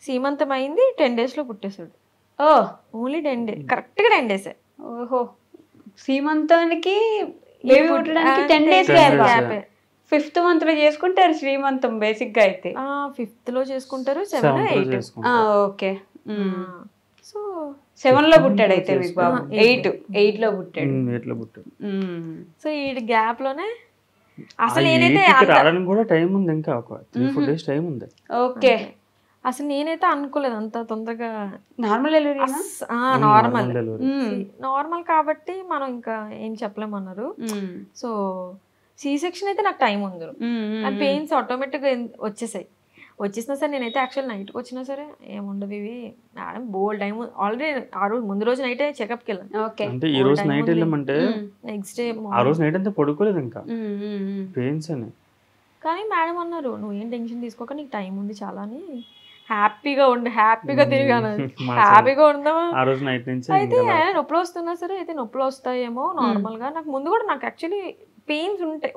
సీమంతం అయింది 10 డేస్లో పుట్టేశాడు. ఓ ఓన్లీ 10 డేస్, కరెక్ట్గా 10 డేసే. ఓహో సీమంతానికి బేబీ పుట్టడానికి 10 డేస్ గ్యాపే. 5th month లో చేసుకుంటారు శ్రీమంతం బేసిక్ గా అయితే. 5th లో చేసుకుంటారు, 7, 8. ఓకే సో 7 లో పుట్టాడు అయితే మీకు బాబు. 8 లో పుట్టాడు. సో ఈ గ్యాప్ లోనే అసలు నేనైతే రావడానికి కూడా టైం ఉంది, ఇంకా ఒక 3-4 days టైం ఉంది. ఓకే అసలు నేనైతే అనుకోలేదు అంత తొందరగా. నార్మల్ డెలివరీ నార్మల్ కాబట్టి మనం ఇంకా ఏం చెప్పలేమన్నారు. సో సి సెక్షన్ అయితే నాకు టైం ఉంది, పెయిన్స్ ఆటోమేటిక్గా వచ్చేసినా సరే నేనైతే యాక్చువల్ నైట్కి వచ్చినా సరే ఏముండదు ఇవి మేడం బోల్డ్ టైం ఆల్రెడీ ఆ రోజు ముందు రోజు నైటే చెకప్కి వెళ్ళాను. అంటే ఈ రోజు నైట్ వెళ్ళామంటే నెక్స్ట్ డే ఆ రోజు నైట్ అంతా పడుకోలేదు ఇంకా పెయిన్స్ అని. కానీ మేడం అన్నారు నువ్వు ఏం టెన్షన్ తీసుకోక నీకు టైం ఉంది చాలా అని, హ్యాపీగా ఉండి హ్యాపీగా తిరిగాను, హ్యాపీగా ఉందామా. ఆ రోజు నైట్ నుంచి అయితే నొప్పులు వస్తున్నా సరే అయితే నొప్పులు వస్తాయేమో నార్మల్గా. నాకు ముందు కూడా నాకు యాక్చువల్లీ పెయిన్స్ ఉంటాయి